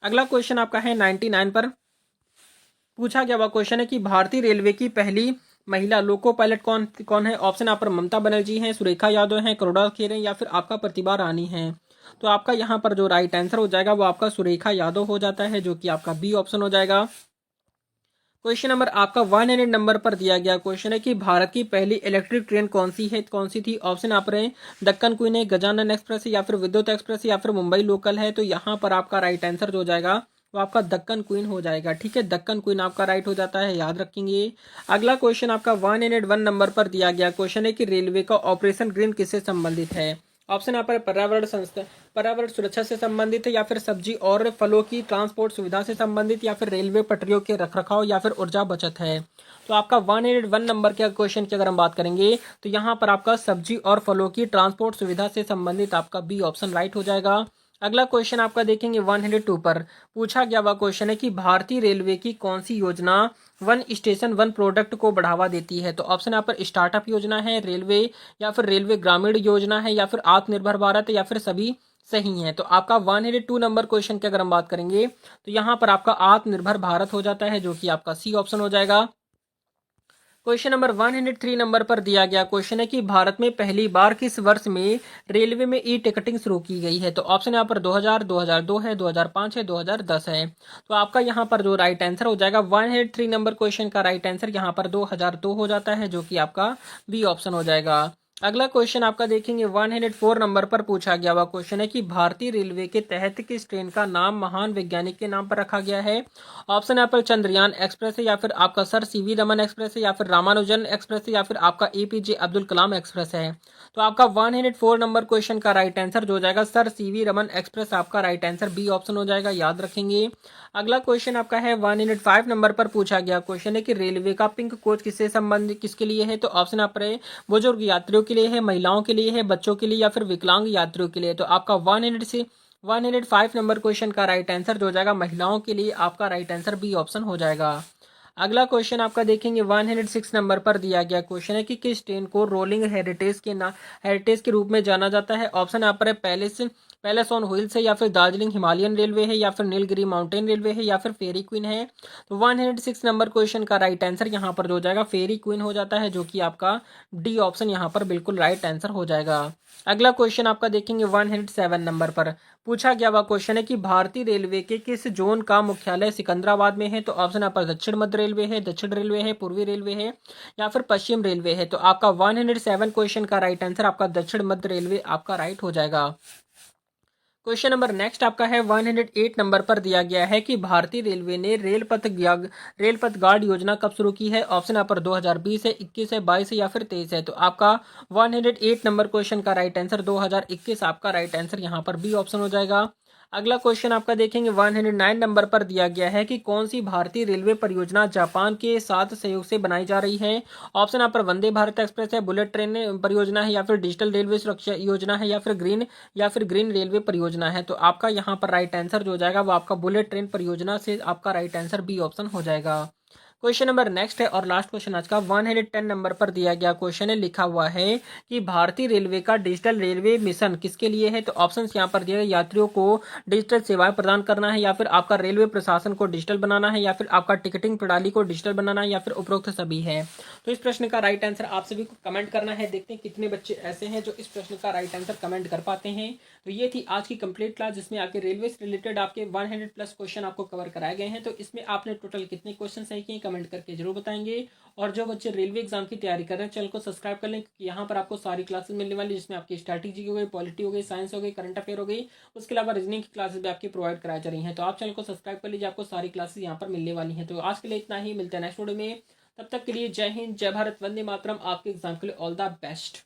अगला क्वेश्चन आपका है 99 पर पूछा गया हुआ क्वेश्चन है कि भारतीय रेलवे की पहली महिला लोको पायलट कौन कौन है। ऑप्शन यहाँ पर ममता बनर्जी हैं, सुरेखा यादव हैं, करुणा खेर हैं, या फिर आपका प्रतिभा रानी है। तो आपका यहाँ पर जो राइट आंसर हो जाएगा वो आपका सुरेखा यादव हो जाता है, जो कि आपका बी ऑप्शन हो जाएगा। क्वेश्चन नंबर आपका 100 नंबर पर दिया गया क्वेश्चन है कि भारत की पहली इलेक्ट्रिक ट्रेन कौन सी थी। ऑप्शन आप रहे दक्कन क्वीन है, गजानन एक्सप्रेस है, या फिर विद्युत एक्सप्रेस, या फिर मुंबई लोकल है। तो यहाँ पर आपका राइट आंसर जो जाएगा वो आपका दक्कन क्वीन हो जाएगा, ठीक है, दक्कन क्वीन आपका राइट हो जाता है, याद रखेंगे। अगला क्वेश्चन आपका 101 नंबर पर दिया गया क्वेश्चन है कि रेलवे का ऑपरेशन ग्रीन किससे संबंधित है। ऑप्शन यहाँ पर पर्यावरण सुरक्षा से संबंधित है, या फिर सब्जी और फलों की ट्रांसपोर्ट सुविधा से संबंधित, या फिर रेलवे पटरियों के रखरखाव, या फिर ऊर्जा बचत है। तो आपका 101 नंबर के क्वेश्चन की अगर हम बात करेंगे तो यहाँ पर आपका सब्जी और फलों की ट्रांसपोर्ट सुविधा से संबंधित आपका बी ऑप्शन राइट हो जाएगा। अगला क्वेश्चन आपका देखेंगे 102 पर पूछा गया हुआ क्वेश्चन है कि भारतीय रेलवे की कौन सी योजना वन स्टेशन वन प्रोडक्ट को बढ़ावा देती है। तो ऑप्शन यहाँ पर स्टार्टअप योजना है, रेलवे, या फिर रेलवे ग्रामीण योजना है, या फिर आत्मनिर्भर भारत, या फिर सभी सही है। तो आपका 102 नंबर क्वेश्चन की अगर हम बात करेंगे तो यहाँ पर आपका आत्मनिर्भर भारत हो जाता है, जो कि आपका सी ऑप्शन हो जाएगा। क्वेश्चन नंबर 103 नंबर पर दिया गया क्वेश्चन है कि भारत में पहली बार किस वर्ष में रेलवे में ई टिकटिंग शुरू की गई है। तो ऑप्शन यहाँ पर 2000, 2002 है, 2005 है, 2010 है। तो आपका यहाँ पर जो राइट आंसर हो जाएगा 103 नंबर क्वेश्चन का राइट आंसर यहाँ पर 2002 हो जाता है, जो कि आपका बी ऑप्शन हो जाएगा। अगला क्वेश्चन आपका देखेंगे 104 नंबर पर पूछा गया हुआ क्वेश्चन है कि भारतीय रेलवे के तहत किस ट्रेन का नाम महान वैज्ञानिक के नाम पर रखा गया है। ऑप्शन यहाँ पर चंद्रयान एक्सप्रेस है, या फिर आपका सर सीवी रमन एक्सप्रेस है, या फिर रामानुजन एक्सप्रेस है, या फिर आपका एपीजे अब्दुल कलाम एक्सप्रेस है। तो आपका 104 नंबर क्वेश्चन का राइट आंसर जो हो जाएगा सर सीवी रमन एक्सप्रेस, आपका राइट आंसर बी ऑप्शन हो जाएगा, याद रखेंगे। अगला क्वेश्चन आपका है 105 नंबर पर पूछा गया क्वेश्चन है कि रेलवे का पिंक कोच किससे संबंधित किसके लिए है। तो ऑप्शन आप रहे बुजुर्ग यात्रियों के लिए है, महिलाओं के लिए है, बच्चों के लिए, या फिर विकलांग यात्रियों के लिए। तो आपका 105 नंबर क्वेश्चन का राइट आंसर जो हो जाएगा महिलाओं के लिए, आपका राइट आंसर बी ऑप्शन हो जाएगा। अगला क्वेश्चन आपका देखेंगे 106 नंबर पर दिया गया क्वेश्चन है कि किस ट्रेन को रोलिंग हेरिटेज के रूप में जाना जाता है। ऑप्शन यहाँ पर है पैलेस ऑन व्हील्स है, या फिर दार्जिलिंग हिमालयन रेलवे है, या फिर नीलगिरी माउंटेन रेलवे है, या फिर फेरी क्वीन है। तो 106 नंबर क्वेश्चन का राइट आंसर यहाँ पर जो हो जाएगा फेरी क्वीन हो जाता है, जो कि आपका डी ऑप्शन यहाँ पर बिल्कुल राइट आंसर हो जाएगा। अगला क्वेश्चन आपका देखेंगे 107 नंबर पर पूछा गया हुआ क्वेश्चन है कि भारतीय रेलवे के किस जोन का मुख्यालय सिकंदराबाद में है। तो ऑप्शन यहाँ पर दक्षिण मध्य रेलवे है, दक्षिण रेलवे है, पूर्वी रेलवे है, या फिर पश्चिम रेलवे है। तो आपका 107 क्वेश्चन का राइट आंसर आपका दक्षिण मध्य रेलवे आपका राइट हो जाएगा। क्वेश्चन नंबर नेक्स्ट आपका है 108 नंबर पर दिया गया है कि भारतीय रेलवे ने रेल पथ गार्ड योजना कब शुरू की है। ऑप्शन यहाँ पर 2020 है, 21 है, 22 है, या फिर 23 है। तो आपका 108 नंबर क्वेश्चन का राइट आंसर 2021 आपका राइट आंसर यहाँ पर बी ऑप्शन हो जाएगा। अगला क्वेश्चन आपका देखेंगे 109 नंबर पर दिया गया है कि कौन सी भारतीय रेलवे परियोजना जापान के साथ सहयोग से बनाई जा रही है। ऑप्शन यहाँ पर वंदे भारत एक्सप्रेस है, बुलेट ट्रेन परियोजना है, या फिर डिजिटल रेलवे सुरक्षा योजना है, या फिर ग्रीन रेलवे परियोजना है। तो आपका यहाँ पर राइट आंसर जो हो जाएगा वो आपका बुलेट ट्रेन परियोजना से आपका राइट आंसर बी ऑप्शन हो जाएगा। क्वेश्चन नंबर नेक्स्ट है और लास्ट क्वेश्चन आज का 110 नंबर पर दिया गया क्वेश्चन है, लिखा हुआ है कि भारतीय रेलवे का डिजिटल रेलवे मिशन किसके लिए है। तो ऑप्शंस यहाँ पर दिए गए, यात्रियों को डिजिटल सेवाएं प्रदान करना है, या फिर आपका रेलवे प्रशासन को डिजिटल बनाना है, या फिर आपका टिकटिंग प्रणाली को डिजिटल बनाना है, या फिर उपरोक्त सभी है। तो इस प्रश्न का राइट आंसर आप सभी को कमेंट करना है। देखते हैं कितने बच्चे ऐसे हैं जो इस प्रश्न का राइट आंसर कमेंट कर पाते हैं। तो ये थी आज की कंप्लीट क्लास, जिसमें आपके रेलवे से रिलेटेड आपके 100+ क्वेश्चन आपको कवर कराए गए हैं। तो इसमें आपने टोटल कितने क्वेश्चन सही किए कमेंट करके जरूर बताएंगे। और जो बच्चे रेलवे एग्जाम की तैयारी कर रहे हैं चैनल को सब्सक्राइब कर लें, क्योंकि यहाँ पर आपको सारी क्लासेस मिलने वाली, जिसमें आपकी स्ट्रैटेजी हो गई, पॉलिटी हो गई, साइंस हो गई, करंट अफेयर हो गई, उसके अलावा रीजनिंग की क्लासेस भी आपकी प्रोवाइड कराई जा रही हैं। तो आप चैनल को सब्सक्राइब कर लीजिए, आपको सारी क्लासेस यहाँ पर मिलने वाली हैं। तो आज के लिए इतना ही, मिलते हैं नेक्स्ट वीडियो में। तब तक के लिए जय हिंद, जय भारत, वंदे मातरम। आपके एग्जाम के लिए ऑल द बेस्ट।